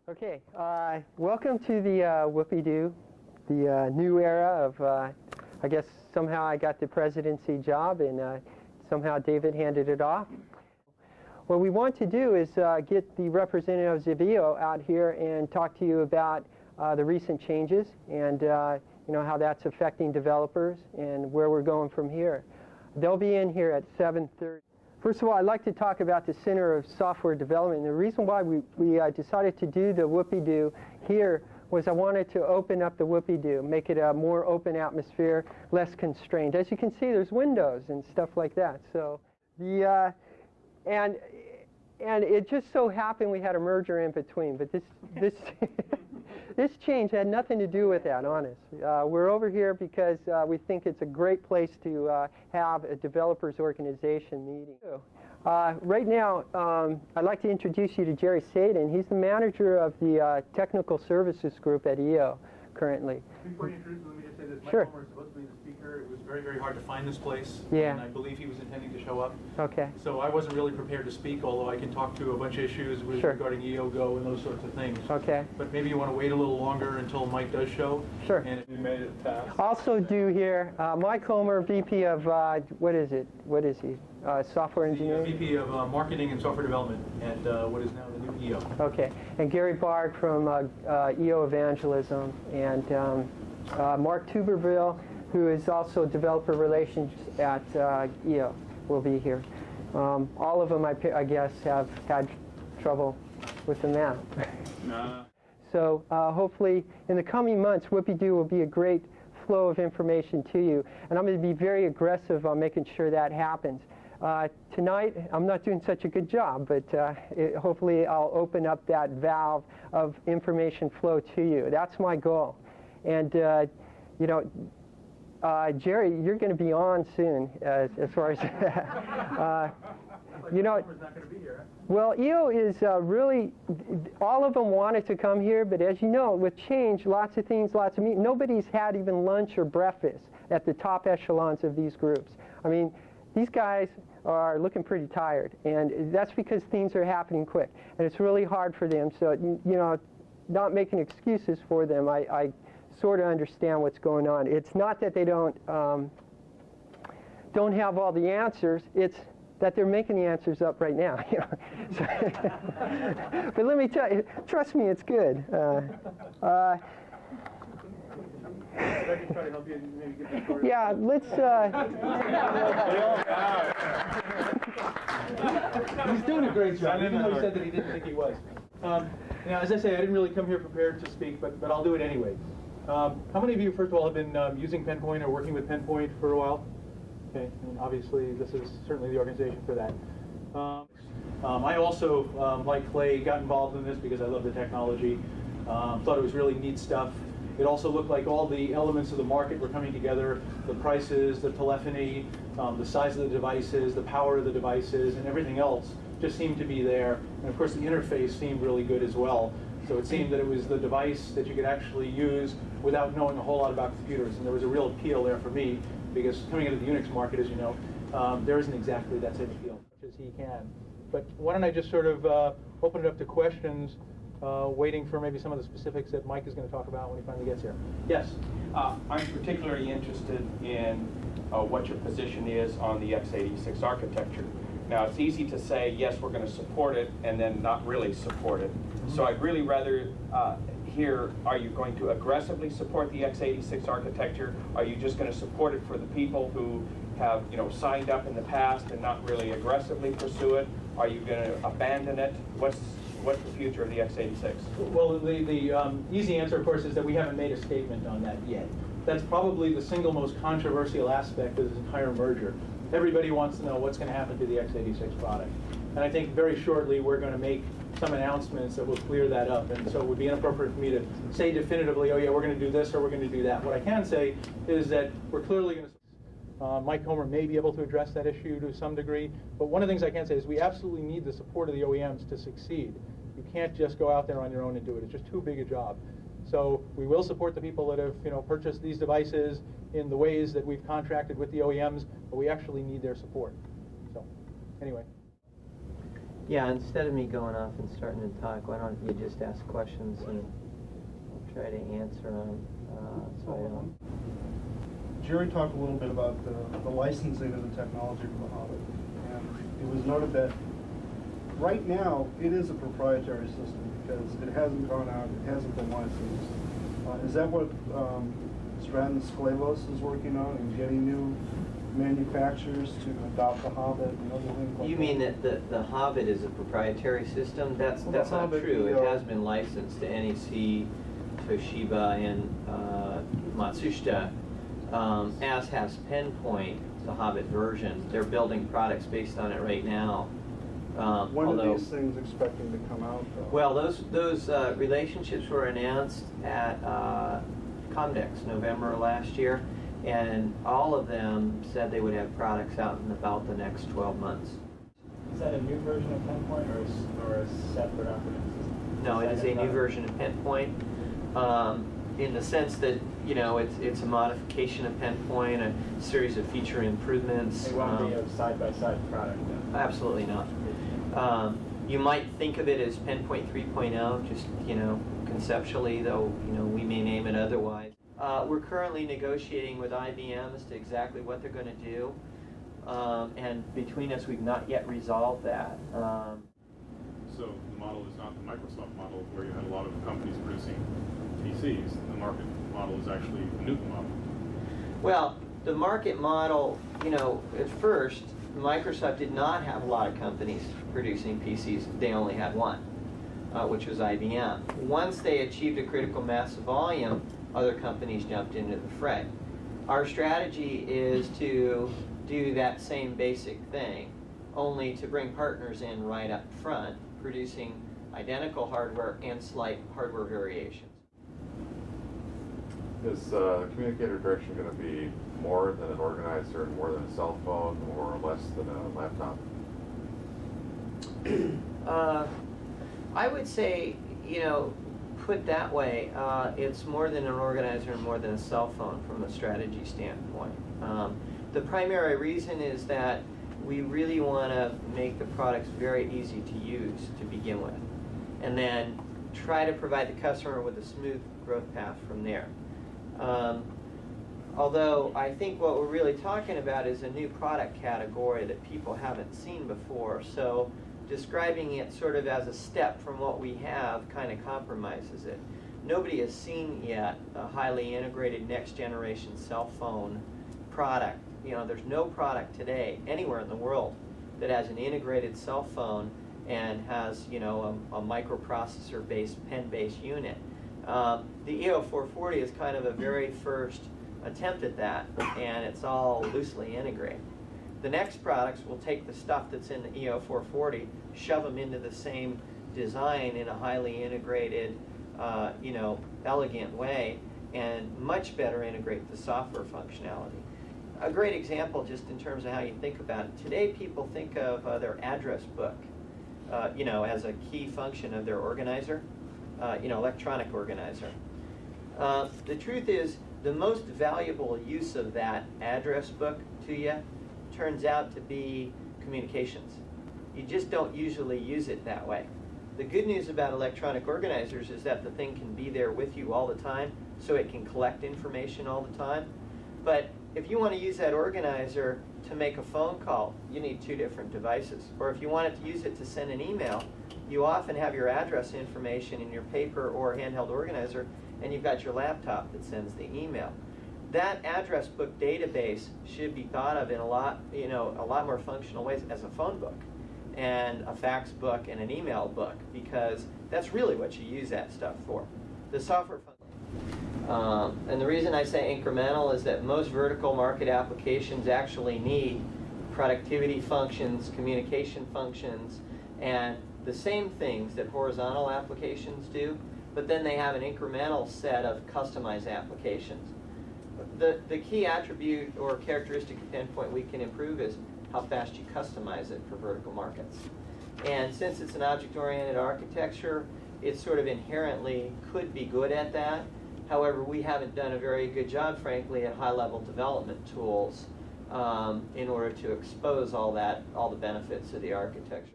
Okay, welcome to the Whoopie-Doo, the new era of, I guess somehow I got the presidency job and somehow David handed it off. What we want to do is get the representatives of EO out here and talk to you about the recent changes and how that's affecting developers and where we're going from here. They'll be in here at 7:30. First of all, I'd like to talk about the Center of Software Development. And the reason why we decided to do the Whoopie-Doo here was I wanted to open up the Whoopie-Doo, make it a more open atmosphere, less constrained. As you can see, there's windows and stuff like that. So and it just so happened we had a merger in between. But this this change had nothing to do with that, honest. We're over here because we think it's a great place to have a developers organization meeting. Right now, I'd like to introduce you to Jerry Sadin. He's the manager of the Technical Services Group at EO currently. Before you introduce me, let me just say this. Sure. Mike Homer is supposed to be the speaker. It was very, very hard to find this place. Yeah. And I believe he was intending to show up. Okay. So I wasn't really prepared to speak, although I can talk to a bunch of issues regarding EO Go and those sorts of things. Okay. But maybe you want to wait a little longer until Mike does show. Sure. And if you made it past. Also due here, Mike Homer, VP of, what is he? Software engineering? VP of Marketing and Software Development at what is now the new EO. Okay. And Gary Bard from EO Evangelism, and Mark Tuberville, who is also Developer Relations at EO, will be here. All of them, I guess, have had trouble with the map. So hopefully, in the coming months, Whoopie-Doo will be a great flow of information to you. And I'm going to be very aggressive on making sure that happens. Tonight, I'm not doing such a good job, but hopefully I'll open up that valve of information flow to you. That's my goal. And, Jerry, you're going to be on soon as far as, Well, EO is really, all of them wanted to come here, but as you know, with change, lots of things, lots of meetings, nobody's had even lunch or breakfast at the top echelons of these groups. I mean, these guys are looking pretty tired, and that's because things are happening quick, and it's really hard for them. So, not making excuses for them, I sort of understand what's going on. It's not that they don't have all the answers. It's that they're making the answers up right now. But let me tell you, trust me, it's good. Yeah, let's. He's doing a great job, even though he said that he didn't think he was. As I say, I didn't really come here prepared to speak, but I'll do it anyway. How many of you, first of all, have been using PenPoint or working with PenPoint for a while? Okay, and obviously this is certainly the organization for that. I also, like Clay, got involved in this because I love the technology. Thought it was really neat stuff. It also looked like all the elements of the market were coming together, the prices, the telephony, the size of the devices, the power of the devices, and everything else just seemed to be there. And of course the interface seemed really good as well. So it seemed that it was the device that you could actually use without knowing a whole lot about computers. And there was a real appeal there for me, because coming into the Unix market, as you know, there isn't exactly that same appeal as he can. But why don't I just sort of open it up to questions, waiting for maybe some of the specifics that Mike is going to talk about when he finally gets here. Yes? I'm particularly interested in what your position is on the x86 architecture. Now, it's easy to say, yes, we're going to support it, and then not really support it. So I'd really rather hear, are you going to aggressively support the x86 architecture? Are you just going to support it for the people who have, signed up in the past and not really aggressively pursue it? Are you going to abandon it? What's the future of the x86? Well, the easy answer, of course, is that we haven't made a statement on that yet. That's probably the single most controversial aspect of this entire merger. Everybody wants to know what's going to happen to the x86 product. And I think very shortly we're going to make some announcements that will clear that up. And so it would be inappropriate for me to say definitively, oh yeah, we're going to do this or we're going to do that. What I can say is that we're clearly going to... Mike Homer may be able to address that issue to some degree, but one of the things I can say is we absolutely need the support of the OEMs to succeed. You can't just go out there on your own and do it. It's just too big a job. So we will support the people that have purchased these devices in the ways that we've contracted with the OEMs, but we actually need their support. So anyway. Yeah, instead of me going off and starting to talk, why don't you just ask questions and I'll try to answer them. Jerry talked a little bit about the licensing of the technology for the Hobbit, and it was noted that right now it is a proprietary system because it hasn't gone out, it hasn't been licensed. Is that what Sadin is working on, and getting new manufacturers to adopt the Hobbit and other things like You that? mean that the Hobbit is a proprietary system? That's Well, not Hobbit, true. It has been licensed to NEC, Toshiba, and Matsushita, as has PenPoint, the Hobbit version. They're building products based on it right now. When are these things expecting to come out, though? Well, those relationships were announced at Comdex, November of last year, and all of them said they would have products out in about the next 12 months. Is that a new version of PenPoint or a separate operating system? No, it is a new version of PenPoint, in the sense that, you know, it's a modification of PenPoint, a series of feature improvements. It won't be a side-by-side product then? Absolutely not. You might think of it as PenPoint 3.0, just, you know, conceptually, though, you know, we may name it otherwise. We're currently negotiating with IBM as to exactly what they're going to do, and between us, we've not yet resolved that. So the model is not the Microsoft model where you had a lot of companies producing PCs. The market model is actually the Newton model. Well, the market model, you know, at first, Microsoft did not have a lot of companies producing PCs. They only had one, which was IBM. Once they achieved a critical mass of volume, other companies jumped into the fray. Our strategy is to do that same basic thing, only to bring partners in right up front, producing identical hardware and slight hardware variations. Is the communicator direction going to be more than an organizer, more than a cell phone, or less than a laptop? I would say, you know, put that way, it's more than an organizer and more than a cell phone from a strategy standpoint. The primary reason is that we really want to make the products very easy to use to begin with, and then try to provide the customer with a smooth growth path from there. Although I think what we're really talking about is a new product category that people haven't seen before, so describing it sort of as a step from what we have kind of compromises it. Nobody has seen yet a highly integrated next generation cell phone product. You know, there's no product today anywhere in the world that has an integrated cell phone and has, you know, a microprocessor-based, pen-based unit. The EO440 is kind of a very first attempt at that, and it's all loosely integrated. The next products will take the stuff that's in the EO440, shove them into the same design in a highly integrated, you know, elegant way, and much better integrate the software functionality. A great example, just in terms of how you think about it, today people think of their address book, you know, as a key function of their organizer, you know, electronic organizer. The truth is, the most valuable use of that address book to you turns out to be communications. You just don't usually use it that way. The good news about electronic organizers is that the thing can be there with you all the time, so it can collect information all the time. But if you want to use that organizer to make a phone call, you need two different devices. Or if you wanted to use it to send an email, you often have your address information in your paper or handheld organizer, and you've got your laptop that sends the email. That address book database should be thought of in a lot more functional ways as a phone book and a fax book and an email book, because that's really what you use that stuff for. The software and the reason I say incremental is that most vertical market applications actually need productivity functions, communication functions, and the same things that horizontal applications do, but then they have an incremental set of customized applications. The key attribute or characteristic of PenPoint we can improve is how fast you customize it for vertical markets. And since it's an object-oriented architecture, it sort of inherently could be good at that. However, we haven't done a very good job, frankly, at high-level development tools in order to expose all the benefits of the architecture.